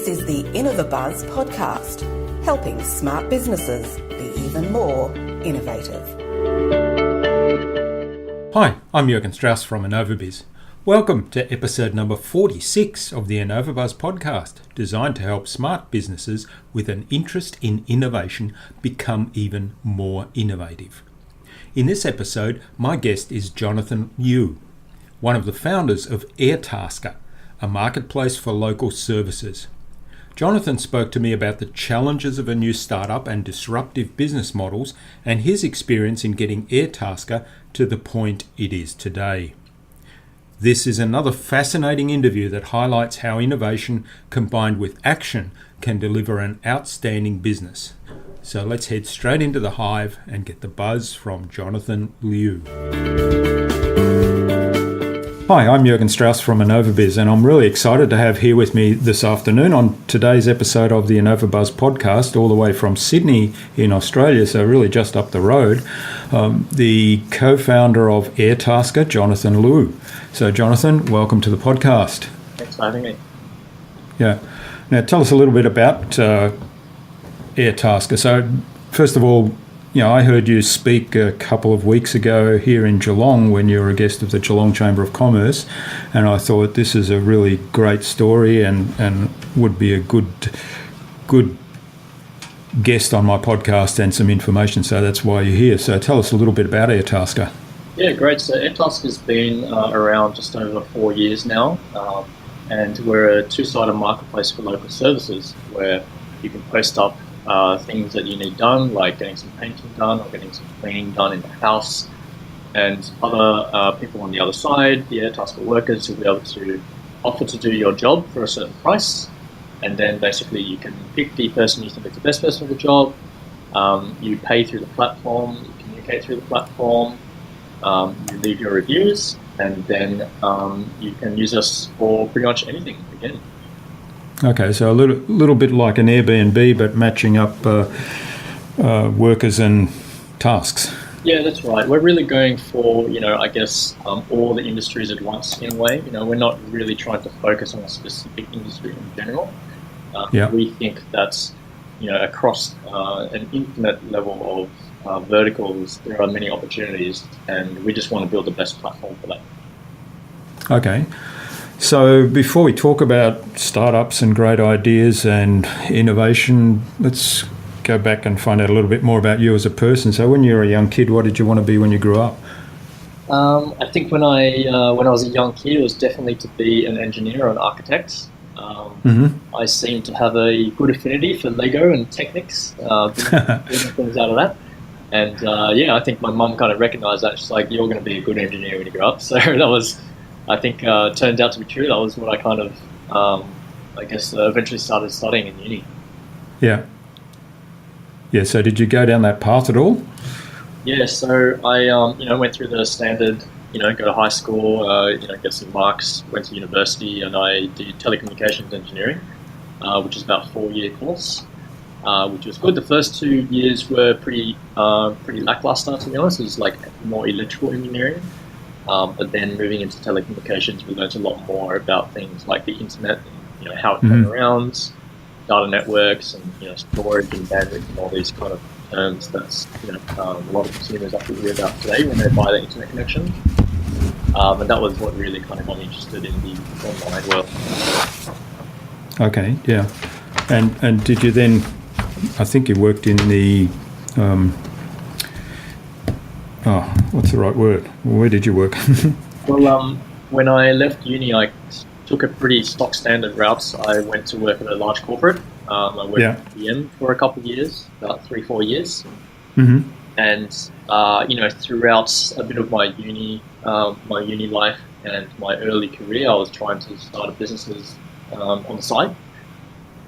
This is the InnovaBuzz podcast, helping smart businesses be even more innovative. Hi, I'm Jürgen Strauss from InnovaBuzz. Welcome to episode number 46 of the InnovaBuzz podcast, designed to help smart businesses with an interest in innovation become even more innovative. In this episode, my guest is Jonathan Lui, one of the founders of Airtasker, a marketplace for local services. Jonathan spoke to me about the challenges of a new startup and disruptive business models and his experience in getting Airtasker to the point it is today. This is another fascinating interview that highlights how innovation combined with action can deliver an outstanding business. So let's head straight into the hive and get the buzz from Jonathan Lui. Hi, I'm Jürgen Strauss from InnovaBuzz, and I'm really excited to have here with me this afternoon on today's episode of the InnovaBuzz podcast, all the way from Sydney in Australia, so really just up the road, the co-founder of Airtasker, Jonathan Lui. So Jonathan, welcome to the podcast. Thanks for having me. Yeah. Now tell us a little bit about Airtasker. So first of all, I heard you speak a couple of weeks ago here in Geelong when you were a guest of the Geelong Chamber of Commerce, and I thought this is a really great story and would be a good guest on my podcast and some information, so that's why you're here. So tell us a little bit about Airtasker. Yeah, great. So Airtasker has been around just over 4 years now, and we're a two-sided marketplace for local services where you can post up things that you need done, like getting some painting done or getting some cleaning done in the house, and other people on the other side, the Airtasker workers, will be able to offer to do your job for a certain price, and then basically you can pick the person you think is the best person for the job. You pay through the platform, you communicate through the platform, you leave your reviews, and then you can use us for pretty much anything again. Okay, so a little bit like an Airbnb, but matching up workers and tasks. Yeah, that's right. We're really going for, all the industries at once in a way. We're not really trying to focus on a specific industry in general. We think that's, across an infinite level of verticals, there are many opportunities, and we just want to build the best platform for that. Okay. So before we talk about startups and great ideas and innovation, let's go back and find out a little bit more about you as a person. So when you were a young kid, what did you want to be when you grew up? I think when I was a young kid, it was definitely to be an engineer or an architect. I seem to have a good affinity for Lego and Technics, doing things out of that. And I think my mum kind of recognised that. She's like, "You're going to be a good engineer when you grow up." So that was, I think, turned out to be true. That was what I kind of, eventually started studying in uni. Yeah. Yeah. So did you go down that path at all? Yeah. So I, went through the standard, go to high school, get some marks, went to university, and I did telecommunications engineering, which is about a 4-year course, which was good. The first 2 years were pretty lackluster, to be honest. It was like more electrical engineering. But then moving into telecommunications, we learned a lot more about things like the internet, and, how it came around, data networks, and storage and bandwidth, and all these kind of terms that's a lot of consumers actually hear about today when they buy their internet connection. And that was what really kind of got me interested in the online world. Okay, yeah. And did you then? I think you worked in the. What's the right word? Where did you work? Well, when I left uni, I took a pretty stock standard route. I went to work at a large corporate. I worked at IBM for a couple of years, about 3-4 years. Mm-hmm. And, throughout a bit of my uni life and my early career, I was trying to start businesses on the side.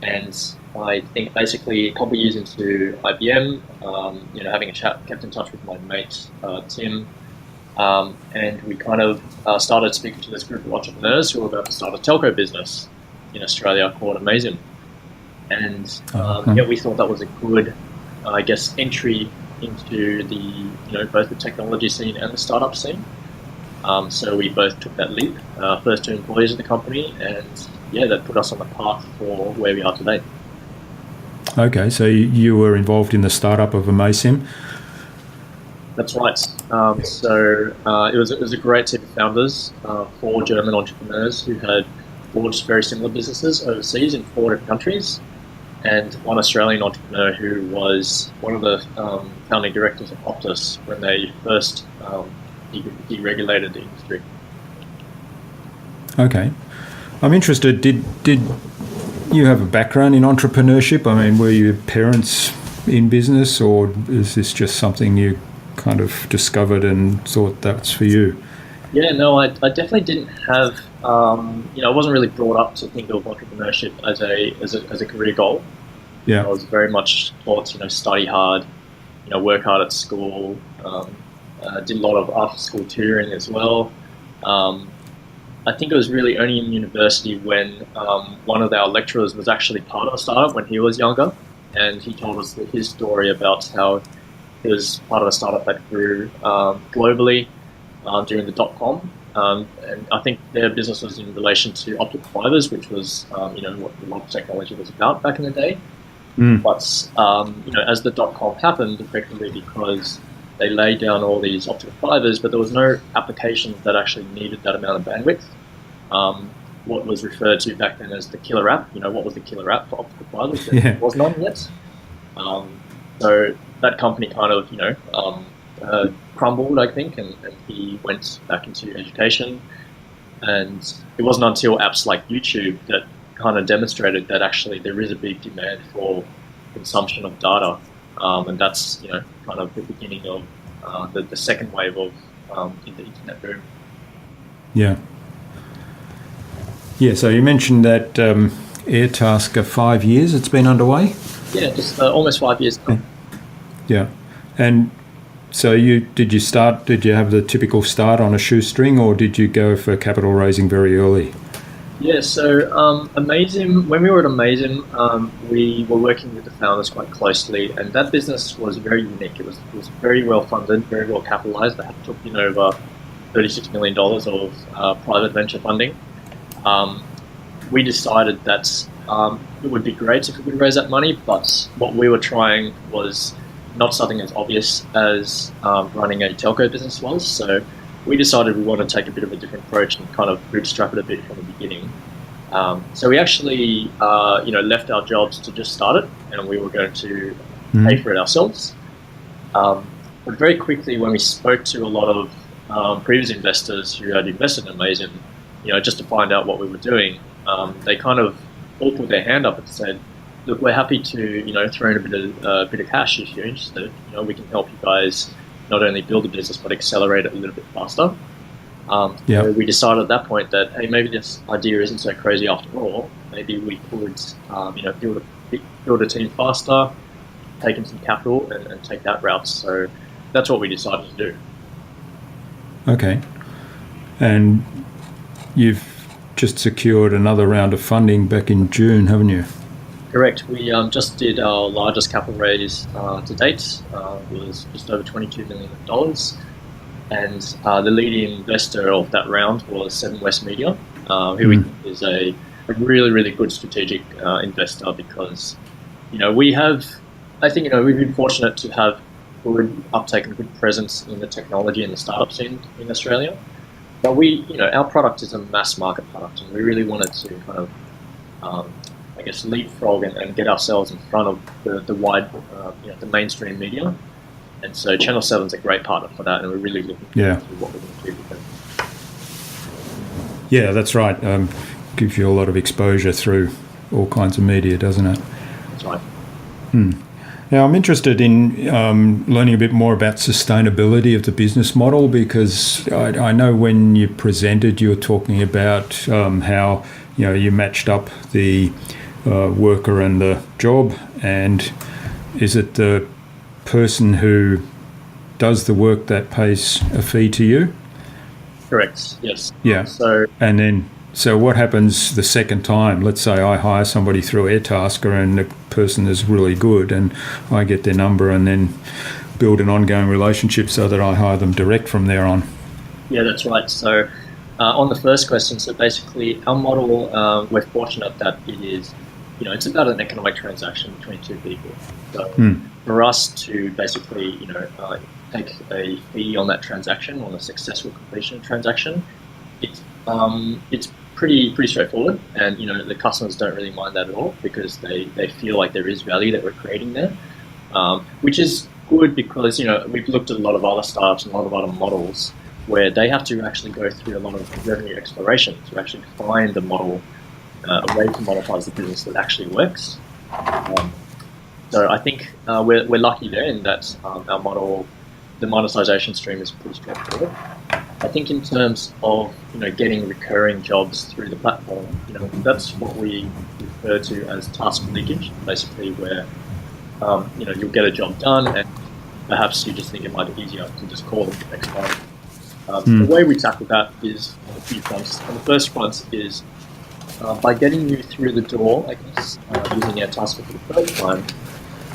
And I think basically a couple of years into IBM, having a chat, kept in touch with my mate, Tim, and we kind of started speaking to this group of entrepreneurs who were about to start a telco business in Australia called Amazon. And we thought that was a good, entry into the, both the technology scene and the startup scene. So we both took that leap, first two employees of the company, and that put us on the path for where we are today. Okay, so you were involved in the startup of Amasim. That's right. It was a great team of founders, 4 German entrepreneurs who had launched very similar businesses overseas in 4 different countries, and one Australian entrepreneur who was one of the founding directors of Optus when they first deregulated the industry. Okay. I'm interested, did you have a background in entrepreneurship? I mean, were your parents in business, or is this just something you kind of discovered and thought that's for you? Yeah, no, I definitely didn't have, I wasn't really brought up to think of entrepreneurship as a career goal. Yeah. I was very much taught, study hard, work hard at school, did a lot of after school tutoring as well. I think it was really only in university when one of our lecturers was actually part of a startup when he was younger, and he told us his story about how he was part of a startup that grew globally during the .com, and I think their business was in relation to optical fibers, which was what a lot of technology was about back in the day. But as the .com happened, effectively because they laid down all these optical fibers, but there was no applications that actually needed that amount of bandwidth. What was referred to back then as the killer app, what was the killer app for optical fibers? There was none yet. So that company kind of, crumbled, I think, and he went back into education. And it wasn't until apps like YouTube that kind of demonstrated that actually there is a big demand for consumption of data. And that's, kind of the beginning of the second wave of the internet boom. Yeah. Yeah, so you mentioned that Airtasker 5 years it's been underway? Yeah, just almost 5 years now. Yeah. And so did you have the typical start on a shoestring, or did you go for capital raising very early? Yeah, so Amasim, when we were at Amasim, we were working with the founders quite closely, and that business was very unique. It was very well funded, very well capitalized. They had took in over $36 million of private venture funding. We decided that it would be great if we could raise that money, but what we were trying was not something as obvious as running a telco business was. So we decided we want to take a bit of a different approach and kind of bootstrap it a bit from the beginning. So we actually, left our jobs to just start it, and we were going to pay for it ourselves. But very quickly, when we spoke to a lot of previous investors who had invested in Amasim, just to find out what we were doing, they kind of all put their hand up and said, "Look, we're happy to, throw in a bit of cash if you're interested. We can help you guys not only build a business but accelerate it a little bit faster." So we decided at that point that, hey, maybe this idea isn't so crazy after all. Maybe we could, build a team faster, take in some capital, and take that route. So that's what we decided to do. Okay. And you've just secured another round of funding back in June, haven't you? Correct. We just did our largest capital raise to date. It was just over $22 million. And the leading investor of that round was Seven West Media, who we think is a really, really good strategic investor because, we've been fortunate to have good uptake and good presence in the technology and the startup scene in Australia. But our product is a mass market product, and we really wanted to kind of, leapfrog and get ourselves in front of the wide, the mainstream media. And so Channel 7 is a great partner for that, and we're really looking forward to what we're going to do with them. Yeah, that's right. Gives you a lot of exposure through all kinds of media, doesn't it? That's right. Now, I'm interested in learning a bit more about sustainability of the business model, because I know when you presented, you were talking about how you matched up the worker and the job, and is it the person who does the work that pays a fee to you? Correct. Yes. Yeah. So what happens the second time? Let's say I hire somebody through Airtasker and the person is really good and I get their number and then build an ongoing relationship so that I hire them direct from there on. Yeah, that's right. So on the first question, so basically our model, we're fortunate that it is, it's about an economic transaction between two people. So for us to basically, take a fee on that transaction, on the successful completion of transaction, it's pretty straightforward, and the customers don't really mind that at all because they feel like there is value that we're creating there, which is good because we've looked at a lot of other startups and a lot of other models where they have to actually go through a lot of revenue exploration to actually find a model, a way to monetize the business that actually works. So I think we're lucky there in that our model, the monetization stream is pretty straightforward. I think in terms of getting recurring jobs through the platform, that's what we refer to as task leakage, basically where you'll get a job done and perhaps you just think it might be easier to just call them the next time. The way we tackle that is on a few fronts. And the first front is by getting you through the door, I guess, using Airtasker for the first time,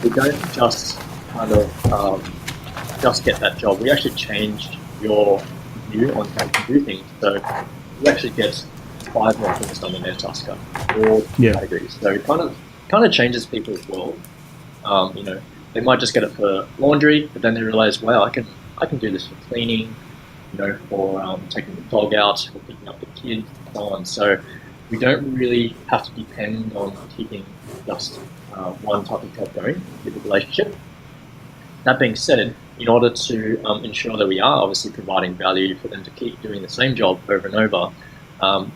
we don't just kind of just get that job. We actually changed your view on how you can do things. So you actually get 5 more things done in Airtasker, all categories. So it kind of changes people's world. They might just get it for laundry, but then they realize, wow, I can do this for cleaning, for taking the dog out, or picking up the kids, and so on. So we don't really have to depend on keeping just one type of job going with the relationship. That being said, in order to ensure that we are obviously providing value for them to keep doing the same job over and over,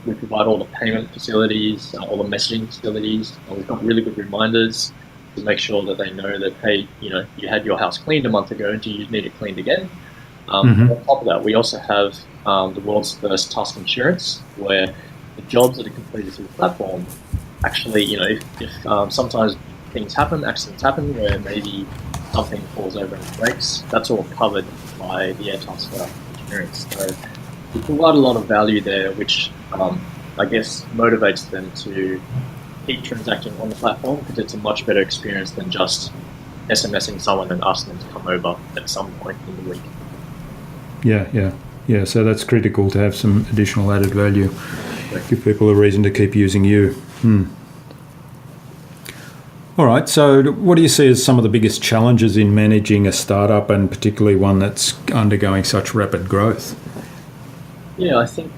we provide all the payment facilities, all the messaging facilities. We've got really good reminders to make sure that they know that, hey, you had your house cleaned a month ago, do you need it cleaned again? On top of that, we also have the world's first task insurance, where the jobs that are completed through the platform, actually, if sometimes things happen, accidents happen, where maybe something falls over and breaks, that's all covered by the Airtasker insurance. So we provide a lot of value there, which I guess motivates them to keep transacting on the platform because it's a much better experience than just SMSing someone and asking them to come over at some point in the week. Yeah. So that's critical to have some additional added value. Give people a reason to keep using you. All right. So what do you see as some of the biggest challenges in managing a startup, and particularly one that's undergoing such rapid growth? Yeah, I think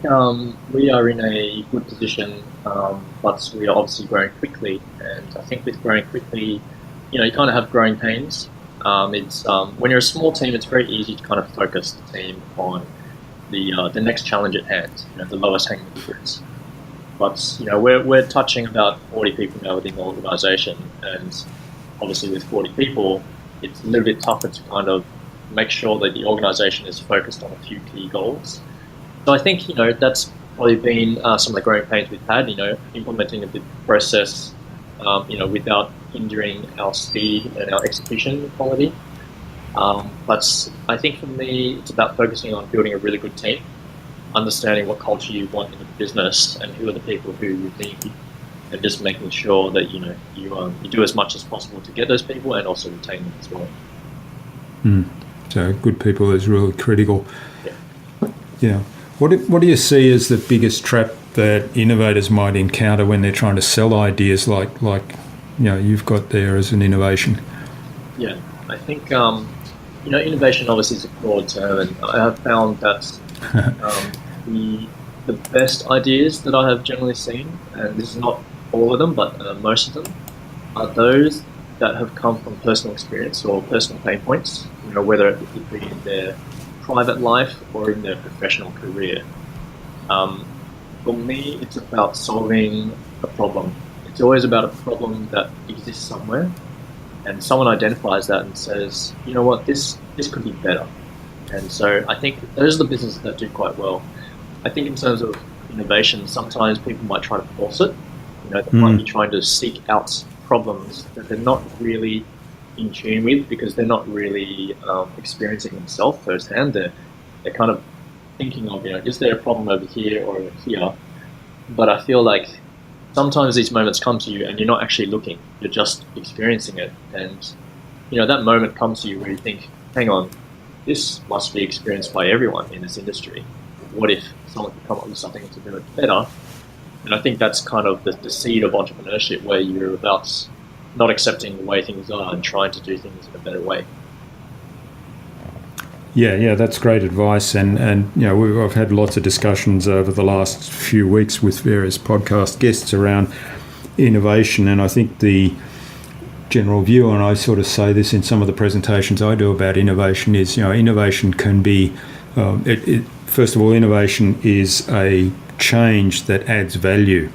we are in a good position, but we are obviously growing quickly. And I think with growing quickly, you kind of have growing pains. It's when you're a small team, it's very easy to kind of focus the team on the next challenge at hand, the lowest hanging fruits. But we're touching about 40 people now within the organisation, and obviously with 40 people, it's a little bit tougher to kind of make sure that the organisation is focused on a few key goals. So I think that's probably been some of the growing pains we've had. Implementing a bit process, without hindering our speed and our execution quality. But I think for me, it's about focusing on building a really good team, understanding what culture you want in the business and who are the people who you need, and just making sure that you do as much as possible to get those people and also retain them as well. So good people is really critical. Yeah. What do you see as the biggest trap that innovators might encounter when they're trying to sell ideas like you've got there as an innovation? Yeah, I think innovation obviously is a broad term, and I have found that the best ideas that I have generally seen, and this is not all of them, but most of them, are those that have come from personal experience or personal pain points, whether it be in their private life or in their professional career. For me, it's about solving a problem. It's always about a problem that exists somewhere, and someone identifies that and says, you know what, this could be better. And so I think those are the businesses that do quite well. I think in terms of innovation, sometimes people might try to force it. They might be trying to seek out problems that they're not really in tune with because they're not really experiencing themselves firsthand. They're kind of thinking of, is there a problem over here or over here? But I feel like sometimes these moments come to you and you're not actually looking, you're just experiencing it. And, that moment comes to you where you think, hang on, this must be experienced by everyone in this industry. what if someone could come up with something to do it better? And I think that's kind of the seed of entrepreneurship, where you're about not accepting the way things are and trying to do things in a better way. Yeah, that's great advice, and I've had lots of discussions over the last few weeks with various podcast guests around innovation, and I think the general view, and I sort of say this in some of the presentations I do about innovation, is innovation can be first of all, innovation is a change that adds value,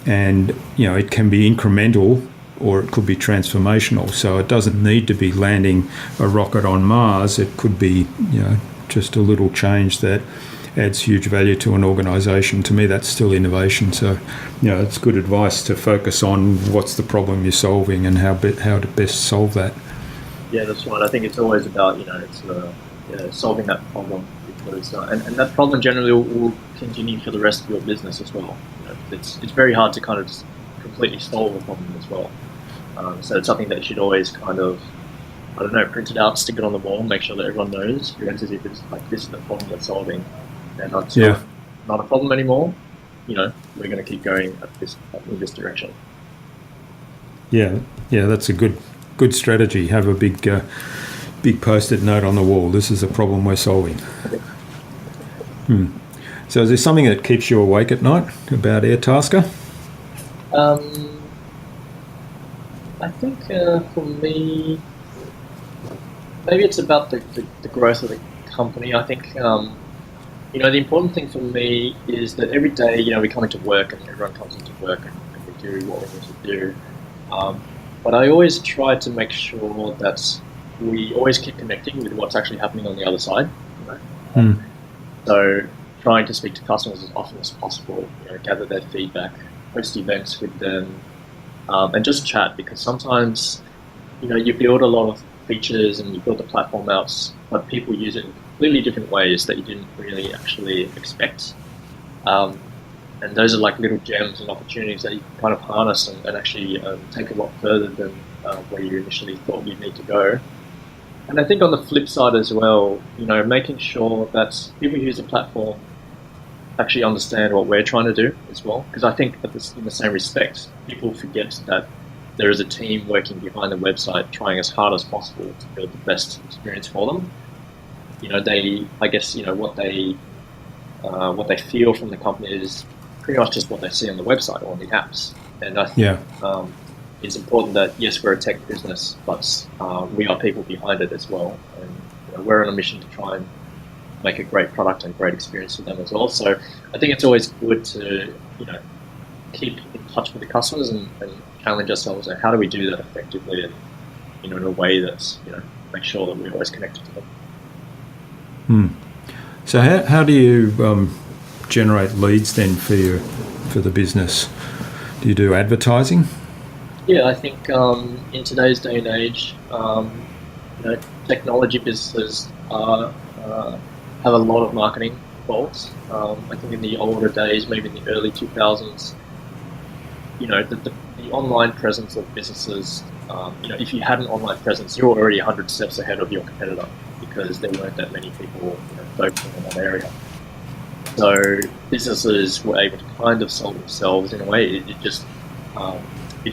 and it can be incremental or it could be transformational. So it doesn't need to be landing a rocket on Mars. It could be just a little change that adds huge value to an organisation. To me, that's still innovation. So it's good advice to focus on what's the problem you're solving and how to best solve that. Yeah, that's right. I think it's always about solving that problem, because and that problem generally will continue for the rest of your business as well. It's very hard to kind of just completely solve a problem as well. So it's something that you should always kind of, print it out, stick it on the wall, make sure that everyone knows your entity is like, this is the problem we're solving, and not a problem anymore. We're going to keep going in this direction. Yeah, that's a good strategy. Have a big post-it note on the wall. This is a problem we're solving. So is there something that keeps you awake at night about Airtasker? I think for me, maybe it's about the growth of the company. I think the important thing for me is that every day we come into work, and everyone comes into work, and we do what we need to do. But I always try to make sure that we always keep connecting with what's actually happening on the other side. So trying to speak to customers as often as possible, gather their feedback, host events with them, and just chat, because sometimes you build a lot of features and you build the platform out, but people use it in completely different ways that you didn't really actually expect. And those are like little gems and opportunities that you can kind of harness and actually take a lot further than where you initially thought you'd need to go. And I think on the flip side as well, making sure that people who use the platform actually understand what we're trying to do as well. Because I think in the same respect, people forget that there is a team working behind the website trying as hard as possible to build the best experience for them. What they feel from the company is pretty much just what they see on the website or on the apps. And I think it's important that, yes, we're a tech business, but we are people behind it as well. And we're on a mission to try and make a great product and great experience for them as well. So I think it's always good to, keep in touch with the customers and challenge ourselves on how do we do that effectively and, in a way that's, make sure that we're always connected to them. So how do you generate leads then for the business? Do you do advertising? Yeah, I think in today's day and age, technology businesses have a lot of marketing involved. I think in the older days, maybe in the early 2000s, the online presence of businesses, if you had an online presence, you were already 100 steps ahead of your competitor, because there weren't that many people focusing on that area. So businesses were able to kind of solve themselves in a way. It just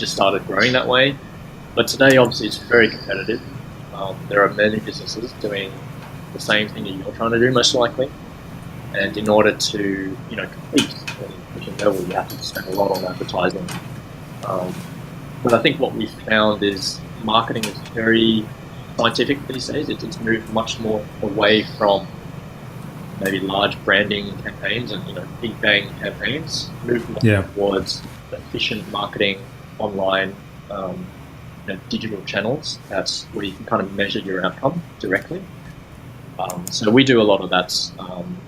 started growing that way. But today, obviously, it's very competitive. There are many businesses doing the same thing that you're trying to do, most likely. And in order to compete at an efficient level, you have to spend a lot on advertising. But I think what we've found is marketing is very scientific these days. It's moved much more away from maybe large branding campaigns and big bang campaigns, moved more towards efficient marketing online, digital channels. That's where you can kind of measure your outcome directly. So we do a lot of that,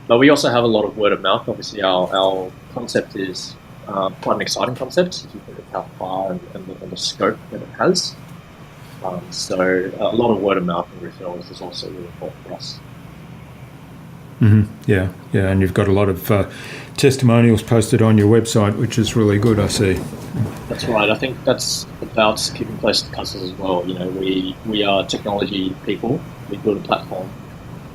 but we also have a lot of word of mouth. Obviously, our concept is quite an exciting concept if you think of how far and the scope that it has. So a lot of word of mouth and referrals is also really important for us. Yeah, and you've got a lot of testimonials posted on your website, which is really good, I see. That's right. I think that's about keeping close to the customers as well. We are technology people. We build a platform,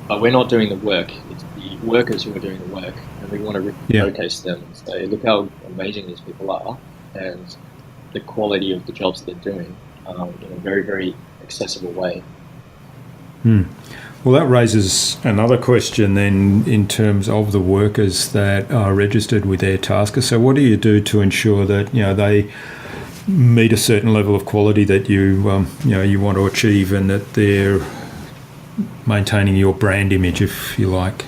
but we're not doing the work. It's the workers who are doing the work, and we want to showcase them and say, look how amazing these people are, and the quality of the jobs they're doing in a very, very accessible way. Well, that raises another question then in terms of the workers that are registered with Airtasker. So what do you do to ensure that they meet a certain level of quality that you want to achieve, and that they're maintaining your brand image, if you like?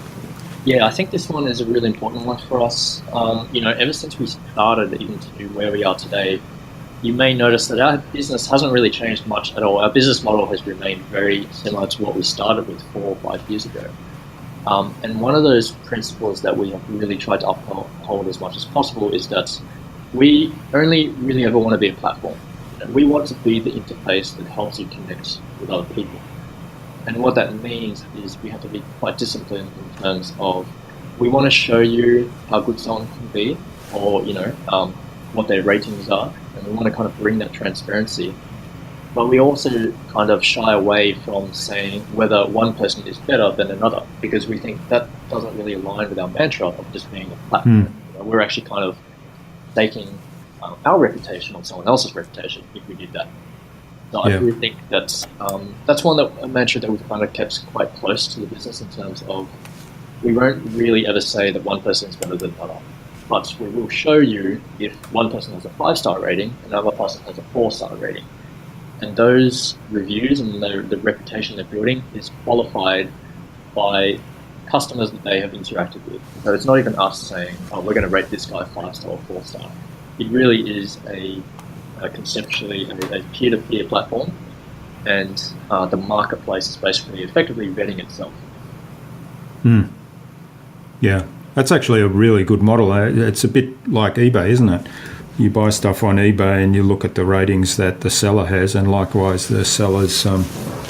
Yeah, I think this one is a really important one for us. Ever since we started even to where we are today, you may notice that our business hasn't really changed much at all. Our business model has remained very similar to what we started with 4 or 5 years ago. And one of those principles that we have really tried to uphold as much as possible is that we only really ever want to be a platform. We want to be the interface that helps you connect with other people. And what that means is we have to be quite disciplined in terms of, we want to show you how good someone can be, or what their ratings are, and we want to kind of bring that transparency. But we also kind of shy away from saying whether one person is better than another, because we think that doesn't really align with our mantra of just being a platform. We're actually kind of staking our reputation on someone else's reputation if we did that. So I do think that's a mantra that we've kind of kept quite close to the business, in terms of, we won't really ever say that one person is better than another. But we will show you if one person has a 5-star rating, another person has a 4-star rating. And those reviews and the reputation they're building is qualified by customers that they have interacted with. So it's not even us saying, oh, we're going to rate this guy 5-star or 4-star. It really is conceptually a peer-to-peer platform, and the marketplace is basically effectively vetting itself. Yeah. That's actually a really good model. It's a bit like eBay, isn't it? You buy stuff on eBay and you look at the ratings that the seller has, and likewise the sellers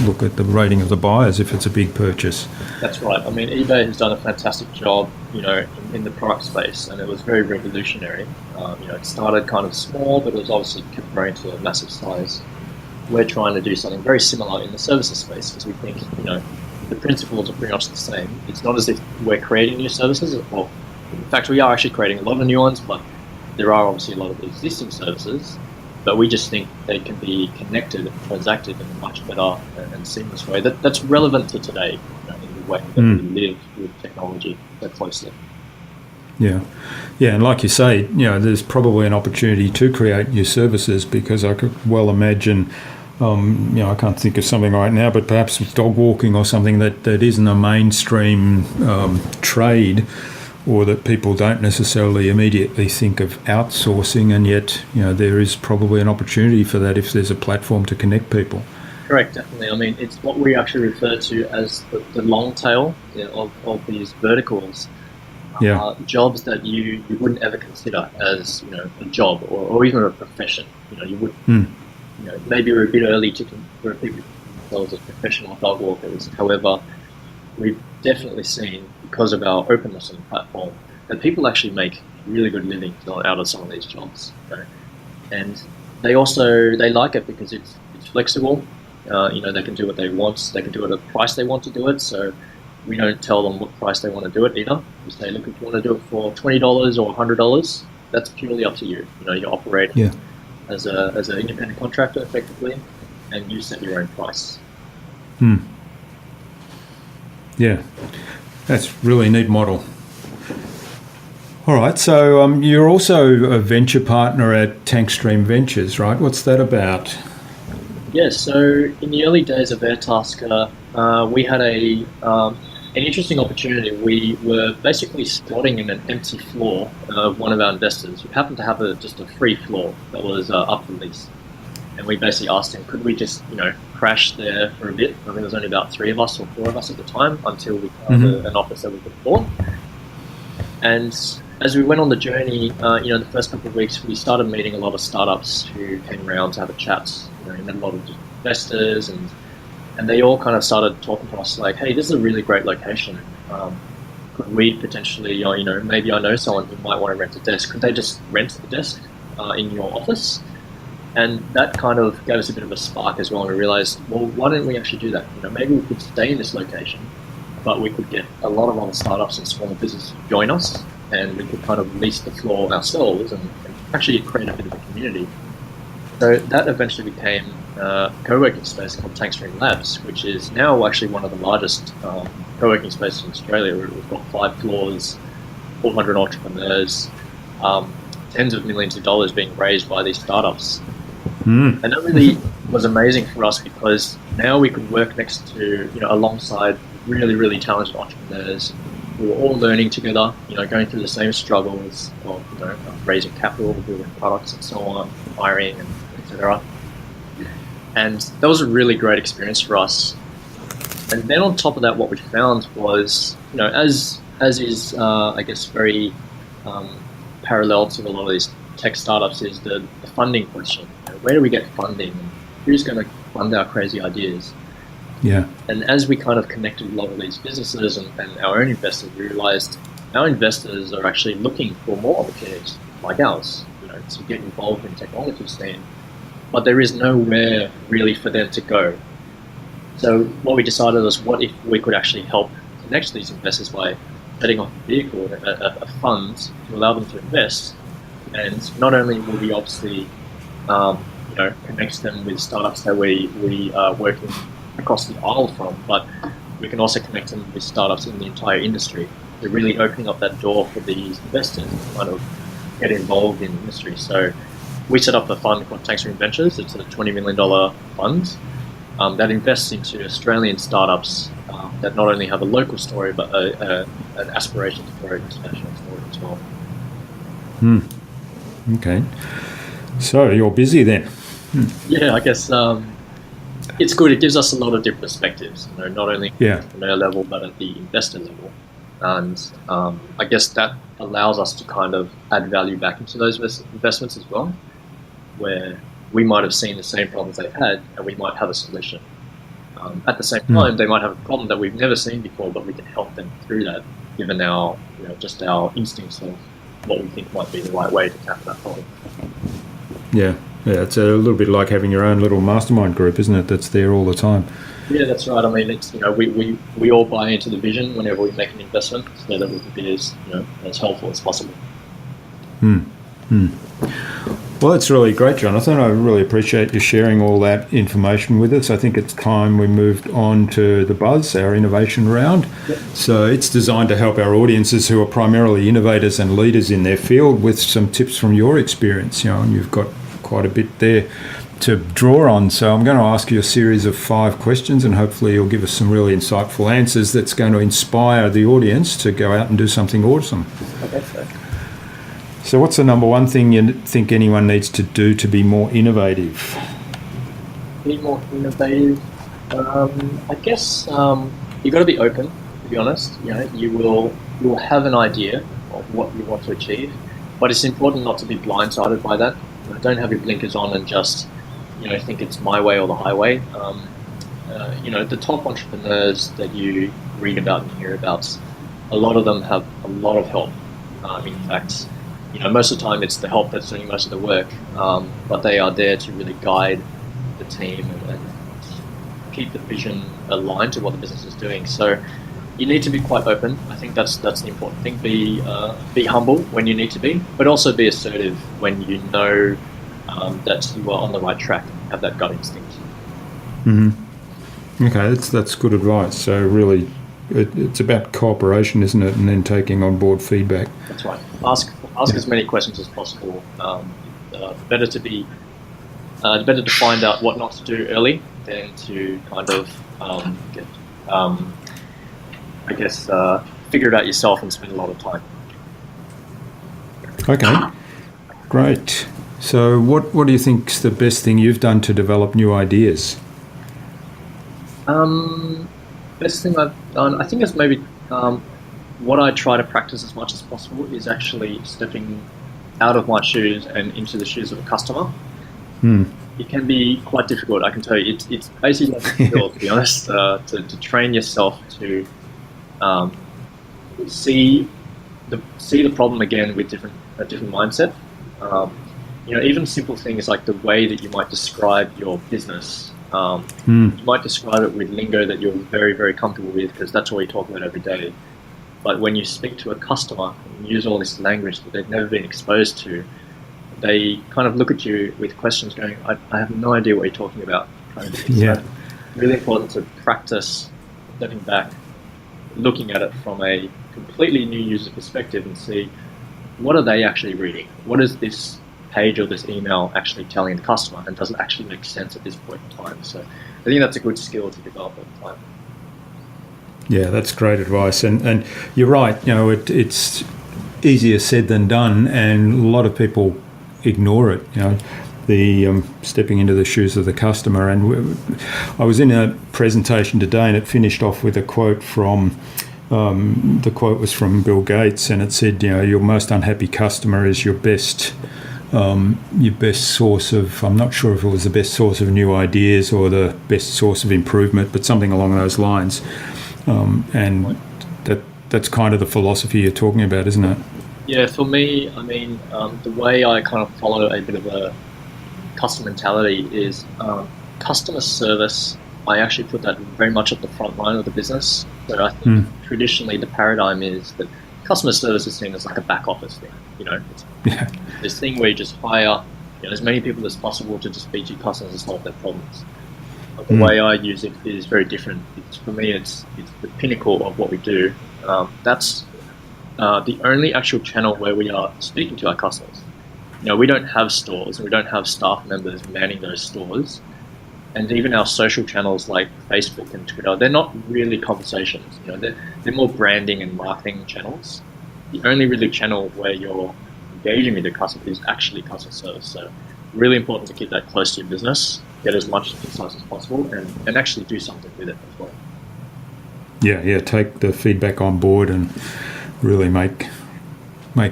look at the rating of the buyers if it's a big purchase. That's right. I mean, eBay has done a fantastic job, in the product space, and it was very revolutionary. It started kind of small, but it was obviously kept growing to a massive size. We're trying to do something very similar in the services space, because we think, the principles are pretty much the same. It's not as if we're creating new services. Well, in fact, we are actually creating a lot of new ones, but there are obviously a lot of existing services. But we just think they can be connected and transacted in a much better and seamless way that's relevant to today, in the way that we live with technology so closely. Yeah, and like you say, there's probably an opportunity to create new services, because I could well imagine. I can't think of something right now, but perhaps with dog walking or something that isn't a mainstream trade, or that people don't necessarily immediately think of outsourcing, and yet there is probably an opportunity for that if there's a platform to connect people. Correct, definitely. I mean, it's what we actually refer to as the long tail of these verticals. Jobs that you wouldn't ever consider as a job or even a profession. You would. Maybe we're a bit early for people themselves as professional dog walkers. However, we've definitely seen, because of our openness on the platform, that people actually make really good living out of some of these jobs. And they like it because it's flexible. They can do what they want. They can do it at the price they want to do it. So we don't tell them what price they want to do it either. We say, look, if you want to do it for $20 or $100, that's purely up to you. You operate. As an independent contractor, effectively, and you set your own price. Yeah, that's really neat model. All right, so you're also a venture partner at Tankstream Ventures, right? What's that about? Yeah, so in the early days of Airtasker, we had an interesting opportunity. We were basically squatting in an empty floor of one of our investors, who happened to have just a free floor that was up for lease. And we basically asked him, could we just, crash there for a bit? I think there was only about 3 of us or 4 of us at the time, until we found an office that we could afford. And as we went on the journey, the first couple of weeks, we started meeting a lot of startups who came around to have a chat. We met a lot of investors, and they all kind of started talking to us like, hey, this is a really great location. Could we potentially, maybe I know someone who might want to rent a desk. Could they just rent the desk in your office? And that kind of gave us a bit of a spark as well. And we realized, well, why don't we actually do that? Maybe we could stay in this location but we could get a lot of other startups and smaller businesses to join us, and we could kind of lease the floor ourselves and actually create a bit of a community. So that eventually became a co-working space called Tankstream Labs, which is now actually one of the largest co-working spaces in Australia. We've got 5 floors, 400 entrepreneurs, tens of millions of dollars being raised by these startups. And that really was amazing for us because now we could work next to, alongside really, really talented entrepreneurs who were all learning together, going through the same struggles of, raising capital, building products and so on, hiring, and etc. And that was a really great experience for us. And then on top of that, what we found was, as is, I guess, very parallel to a lot of these tech startups, is the funding question. Where do we get funding? Who's going to fund our crazy ideas? Yeah. And as we kind of connected a lot of these businesses and our own investors, we realized our investors are actually looking for more opportunities like ours, to get involved in the technology scene. But there is nowhere really for them to go. So what we decided was, what if we could actually help connect these investors by setting up a vehicle, a fund to allow them to invest. And not only will we obviously connect them with startups that we are working across the aisle from, but we can also connect them with startups in the entire industry. They're really opening up that door for these investors to kind of get involved in the industry. So we set up a fund called Tankstream Ventures. It's a $20 million fund that invests into Australian startups that not only have a local story, but an aspiration to grow an international story as well. Okay. So you're busy then. Yeah, I guess it's good. It gives us a lot of different perspectives, not only at the entrepreneur level, but at the investor level. And I guess that allows us to kind of add value back into those investments as well, where we might have seen the same problems they've had, and we might have a solution. At the same time, they might have a problem that we've never seen before, but we can help them through that, given our, just our instincts of what we think might be the right way to tackle that problem. Yeah, it's a little bit like having your own little mastermind group, isn't it? That's there all the time. Yeah, that's right. I mean, it's we all buy into the vision whenever we make an investment, so that we can be as helpful as possible. Well, that's really great, Jonathan. I really appreciate you sharing all that information with us. I think it's time we moved on to the Buzz, our innovation round. Yep. So it's designed to help our audiences who are primarily innovators and leaders in their field with some tips from your experience, and you've got quite a bit there to draw on. So I'm going to ask you a series of 5 questions, and hopefully you'll give us some really insightful answers that's going to inspire the audience to go out and do something awesome. Okay. So what's the number one thing you think anyone needs to do to be more innovative? Be more innovative? I guess you've got to be open, to be honest. You will have an idea of what you want to achieve, but it's important not to be blindsided by that. Don't have your blinkers on and just think it's my way or the highway. The top entrepreneurs that you read about and hear about, a lot of them have a lot of help. In fact, most of the time it's the help that's doing most of the work, but they are there to really guide the team and keep the vision aligned to what the business is doing. So you need to be quite open. I think that's the important thing. Be humble when you need to be, but also be assertive when you know that you are on the right track and have that gut instinct. Okay, that's good advice. So really, it's about cooperation, isn't it? And then taking on board feedback. That's right. Ask as many questions as possible. Better to find out what not to do early than to kind of figure it out yourself and spend a lot of time. Okay, great. So what do you think's the best thing you've done to develop new ideas? Best thing I've done, I think, is maybe what I try to practice as much as possible is actually stepping out of my shoes and into the shoes of a customer. It can be quite difficult, I can tell you. It's basically like a skill, to be honest, to train yourself to see the problem again with a different mindset. Even simple things like the way that you might describe your business You might describe it with lingo that you're very, very comfortable with because that's all you talk about every day. But when you speak to a customer and use all this language that they've never been exposed to, they kind of look at you with questions going, I have no idea what you're talking about. Yeah. So really important to practice stepping back, looking at it from a completely new user perspective and see what are they actually reading? What is this page or this email actually telling the customer, and does it actually make sense at this point in time? So I think that's a good skill to develop over time. Yeah, that's great advice. And you're right, it's easier said than done, and a lot of people ignore it, the stepping into the shoes of the customer. And I was in a presentation today and it finished off with a quote from, the quote was from Bill Gates, and it said, your most unhappy customer is your best source of, I'm not sure if it was the best source of new ideas or the best source of improvement, but something along those lines. And that's kind of the philosophy you're talking about, isn't it? Yeah, for me, the way I kind of follow a bit of a customer mentality is customer service. I actually put that very much at the front line of the business. So I think traditionally the paradigm is that customer service is seen as like a back office thing. It's this thing where you just hire as many people as possible to just speak to your customers and solve their problems. But the way I use it is very different. For me, it's the pinnacle of what we do. That's the only actual channel where we are speaking to our customers. We don't have stores, we don't have staff members manning those stores, and even our social channels like Facebook and Twitter, they're not really conversations. They're more branding and marketing channels. The only really channel where you're engaging with your customer is actually customer service. So really important to keep that close to your business, get as much insights as possible, and actually do something with it as well. Yeah, take the feedback on board and really make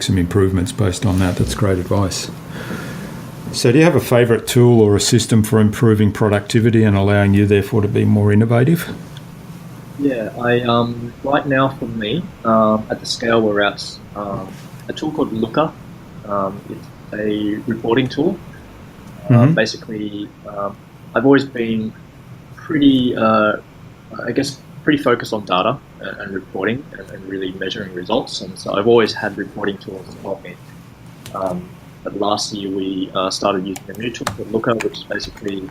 some improvements based on that. That's great advice. So do you have a favourite tool or a system for improving productivity and allowing you therefore to be more innovative? Yeah, right now for me, at the scale we're at, a tool called Looker. It's a reporting tool. Basically, I've always been pretty focused on data and reporting and really measuring results. And so I've always had reporting tools to help me. But last year we started using a new tool called Looker, which is basically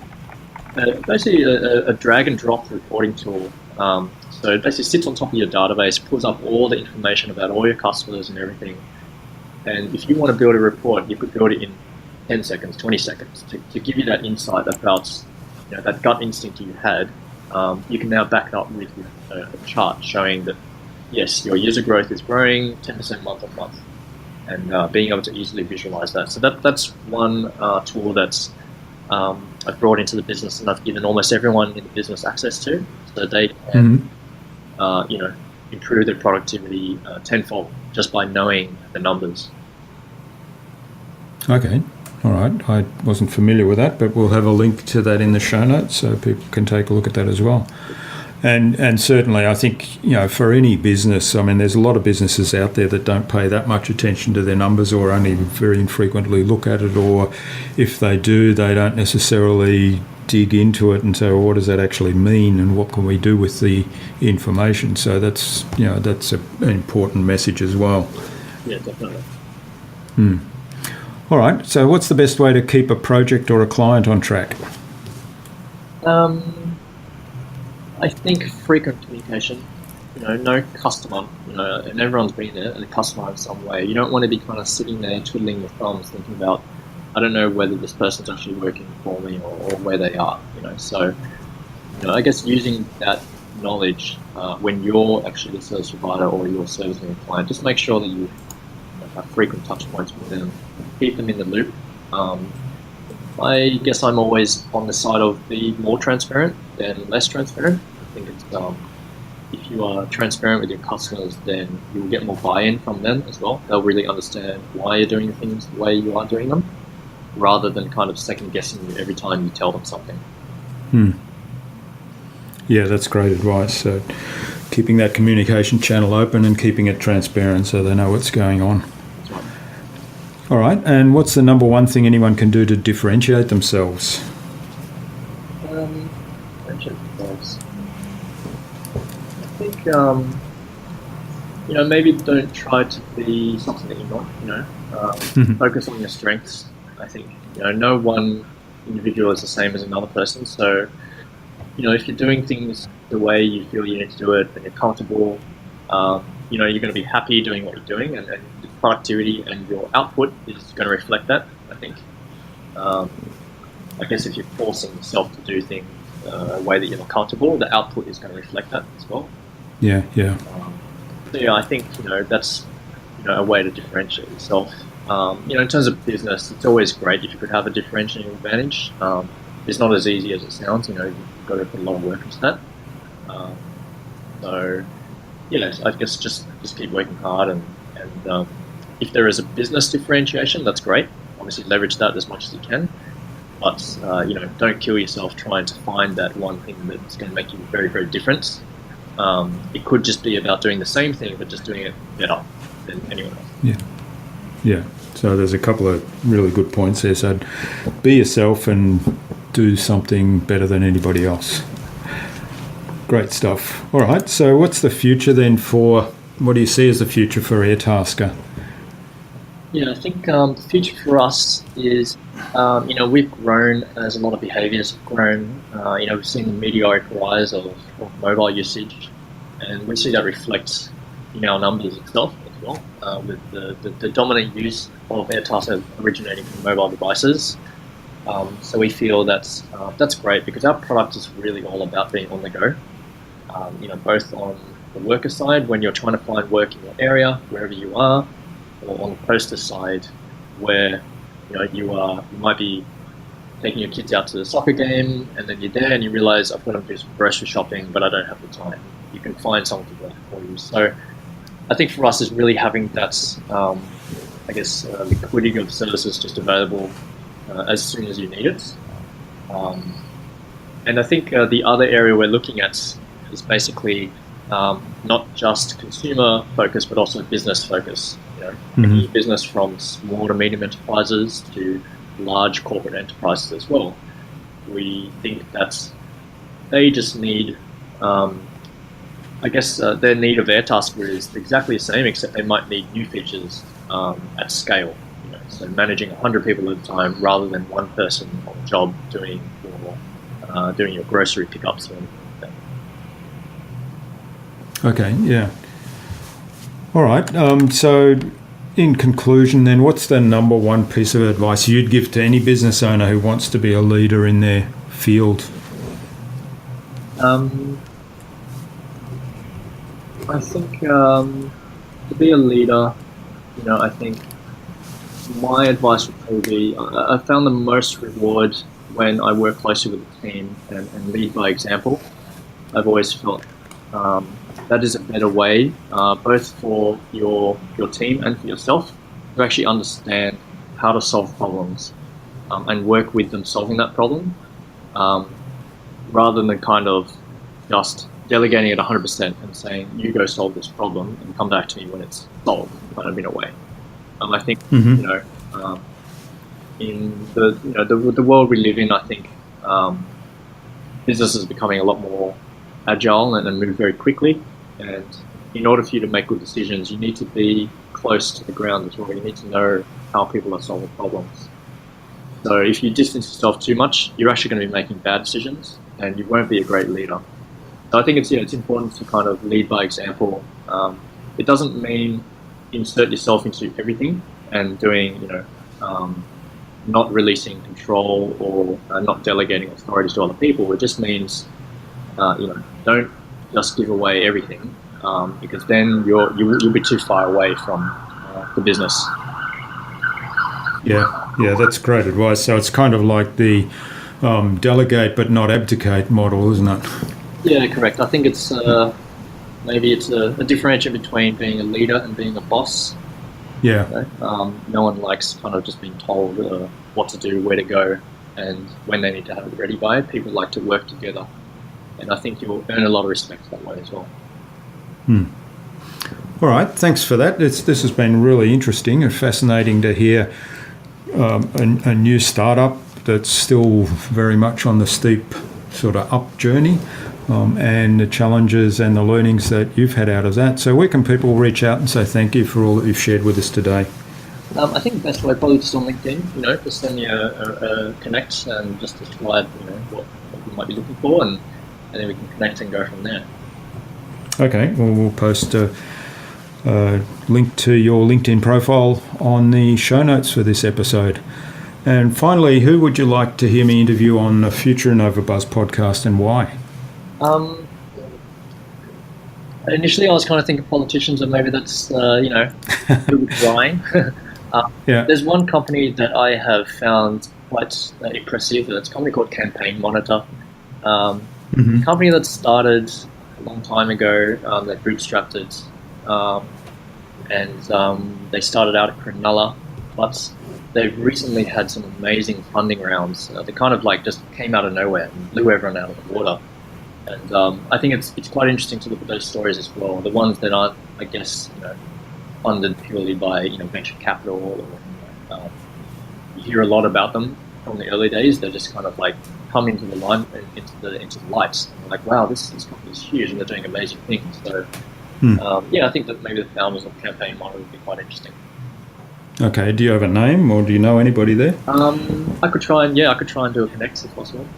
a drag and drop reporting tool. So it basically sits on top of your database, pulls up all the information about all your customers and everything. And if you want to build a report, you could build it in 10 seconds, 20 seconds to give you that insight about that gut instinct you had. You can now back it up with a chart showing that, yes, your user growth is growing 10% month on month, and being able to easily visualize that. So that's one tool that's I've brought into the business, and I've given almost everyone in the business access to, so they can improve their productivity tenfold just by knowing the numbers. Okay. All right. I wasn't familiar with that, but we'll have a link to that in the show notes so people can take a look at that as well. And certainly I think, for any business, there's a lot of businesses out there that don't pay that much attention to their numbers or only very infrequently look at it, or if they do, they don't necessarily dig into it and say, well, what does that actually mean and what can we do with the information? So that's an important message as well. Yeah, definitely. All right. So what's the best way to keep a project or a client on track? I think frequent communication. No customer. And everyone's been there, a customer in some way. You don't want to be kind of sitting there twiddling your thumbs, thinking about, I don't know whether this person's actually working for me or where they are. So I guess using that knowledge when you're actually the service provider or you're servicing a client, just make sure that you have frequent touch points with them, keep them in the loop. I guess I'm always on the side of be more transparent than less transparent. I think it's if you are transparent with your customers, then you will get more buy-in from them as well. They'll really understand why you're doing things the way you are doing them, rather than kind of second guessing you every time you tell them something. Yeah, that's great advice. So keeping that communication channel open and keeping it transparent so they know what's going on. That's right. All right, and what's the number one thing anyone can do to differentiate themselves? maybe don't try to be something that you're not. Focus on your strengths. I think no one individual is the same as another person. So if you're doing things the way you feel you need to do it, and you're comfortable, you're going to be happy doing what you're doing, and the productivity and your output is going to reflect that. I think. I guess if you're forcing yourself to do things a way that you're not comfortable, the output is going to reflect that as well. Yeah. So I think that's a way to differentiate yourself. In terms of business, it's always great if you could have a differentiating advantage. It's not as easy as it sounds. You've got to put a lot of work into that. I guess just keep working hard, and if there is a business differentiation, that's great. Obviously, leverage that as much as you can. But don't kill yourself trying to find that one thing that's going to make you very, very different. It could just be about doing the same thing, but just doing it better than anyone else. Yeah. So there's a couple of really good points there. So be yourself and do something better than anybody else. Great stuff. All right. So what's the future then what do you see as the future for Airtasker? Yeah, I think the future for us is, we've grown as a lot of behaviours have grown. We've seen the meteoric rise of mobile usage, and we see that reflects in our numbers itself as well, with the dominant use of Airtasker originating from mobile devices. So we feel that's great, because our product is really all about being on the go. Both on the worker side, when you're trying to find work in your area, wherever you are, or on the poster side, where you might be taking your kids out to the soccer game, and then you're there and you realize I've got to do some grocery shopping, but I don't have the time. You can find someone to do that for you. So I think for us is really having that, liquidity of services just available as soon as you need it. And I think the other area we're looking at is basically not just consumer focus, but also business focus. Any business from small to medium enterprises to large corporate enterprises as well. We think that they just need, their need of Airtasker is exactly the same, except they might need new features at scale. So managing 100 people at a time rather than one person on the job doing your grocery pickups or anything like that. Okay, yeah. All right. So in conclusion then, what's the number one piece of advice you'd give to any business owner who wants to be a leader in their field? I think to be a leader, I think my advice would probably be, I found the most reward when I work closely with the team and lead by example. I've always felt that is a better way, both for your team and for yourself, to actually understand how to solve problems and work with them solving that problem, rather than kind of just delegating it 100% and saying, you go solve this problem and come back to me when it's solved, kind of in a way. I think, in the world we live in, I think business is becoming a lot more agile and move very quickly. And in order for you to make good decisions, you need to be close to the ground as well. You need to know how people are solving problems. So if you distance yourself too much, you're actually going to be making bad decisions, and you won't be a great leader. So I think it's important to kind of lead by example. It doesn't mean insert yourself into everything and doing, not releasing control or not delegating authorities to other people. It just means, don't just give away everything, because then you'll be too far away from the business. Yeah, that's great advice. So it's kind of like the delegate but not abdicate model, isn't it? Yeah, correct. I think it's maybe it's a differentiation between being a leader and being a boss. Yeah. No one likes kind of just being told what to do, where to go, and when they need to have it ready by. People like to work together, and I think you'll earn a lot of respect that way as well. All right, thanks for that. This has been really interesting and fascinating to hear a new startup that's still very much on the steep sort of up journey. and the challenges and the learnings that you've had out of that. So where can people reach out and say thank you for all that you've shared with us today? I think the best way probably just on LinkedIn, just send me a connect and just describe, what you might be looking for, and then we can connect and go from there. Okay, well, we'll post a link to your LinkedIn profile on the show notes for this episode. And finally, who would you like to hear me interview on a future InnovaBuzz podcast, and why? Initially, I was kind of thinking politicians, and maybe that's, a bit drying. There's one company that I have found quite impressive. It's a company called Campaign Monitor. A company that started a long time ago, they bootstrapped it, and they started out at Cronulla, but they've recently had some amazing funding rounds. They kind of just came out of nowhere and blew everyone out of the water. And I think it's quite interesting to look at those stories as well. The ones that aren't, I guess, funded purely by venture capital. Or, you hear a lot about them from the early days. They're just kind of come into the line, into the lights. And wow, this company is huge and they're doing amazing things. So I think that maybe the founders of Campaign Monitor would be quite interesting. Okay, do you have a name, or do you know anybody there? I could try and do a connect if possible.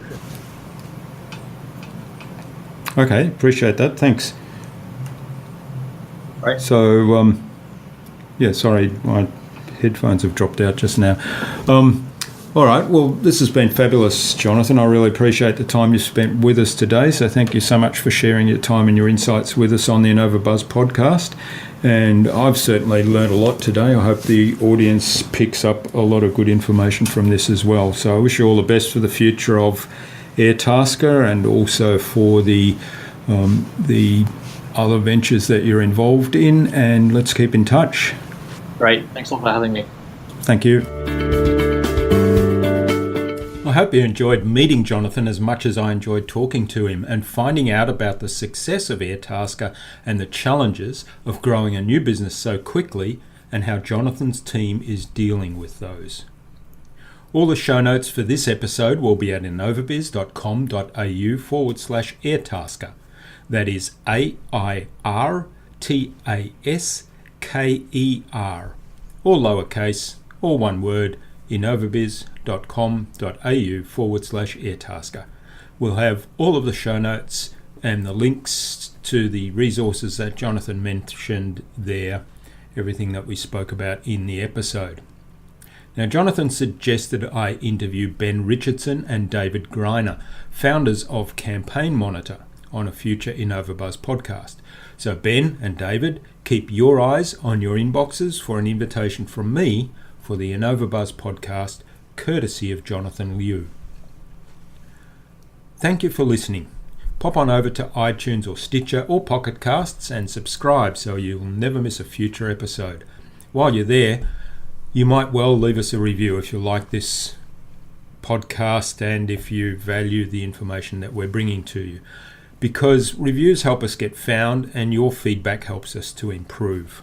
Okay, appreciate that. Thanks. Right. So, sorry, my headphones have dropped out just now. All right, well, this has been fabulous, Jonathan. I really appreciate the time you spent with us today. So thank you so much for sharing your time and your insights with us on the InnovaBuzz podcast. And I've certainly learned a lot today. I hope the audience picks up a lot of good information from this as well. So I wish you all the best for the future of Airtasker, and also for the other ventures that you're involved in, and let's keep in touch. Great. Thanks a lot for having me. Thank you. I hope you enjoyed meeting Jonathan as much as I enjoyed talking to him and finding out about the success of Airtasker and the challenges of growing a new business so quickly, and how Jonathan's team is dealing with those. All the show notes for this episode will be at innovabiz.com.au/Airtasker. That is AIRTASKER, all lowercase, all one word, innovabiz.com.au/Airtasker. We'll have all of the show notes and the links to the resources that Jonathan mentioned there, everything that we spoke about in the episode. Now, Jonathan suggested I interview Ben Richardson and David Greiner, founders of Campaign Monitor, on a future InnovaBuzz podcast. So Ben and David, keep your eyes on your inboxes for an invitation from me for the InnovaBuzz podcast, courtesy of Jonathan Lui. Thank you for listening. Pop on over to iTunes or Stitcher or Pocket Casts and subscribe so you'll never miss a future episode. While you're there, you might well leave us a review if you like this podcast and if you value the information that we're bringing to you, because reviews help us get found and your feedback helps us to improve.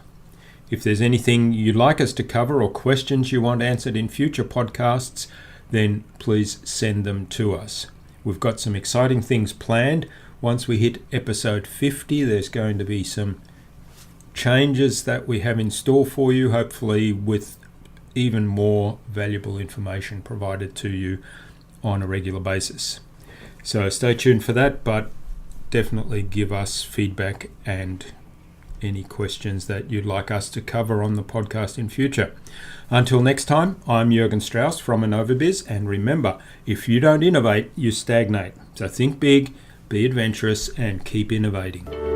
If there's anything you'd like us to cover or questions you want answered in future podcasts, then please send them to us. We've got some exciting things planned. Once we hit episode 50, there's going to be some changes that we have in store for you, hopefully with even more valuable information provided to you on a regular basis. So stay tuned for that, but definitely give us feedback and any questions that you'd like us to cover on the podcast in future. Until next time, I'm Jürgen Strauss from InnovaBiz, and remember, if you don't innovate, you stagnate. So think big, be adventurous, and keep innovating.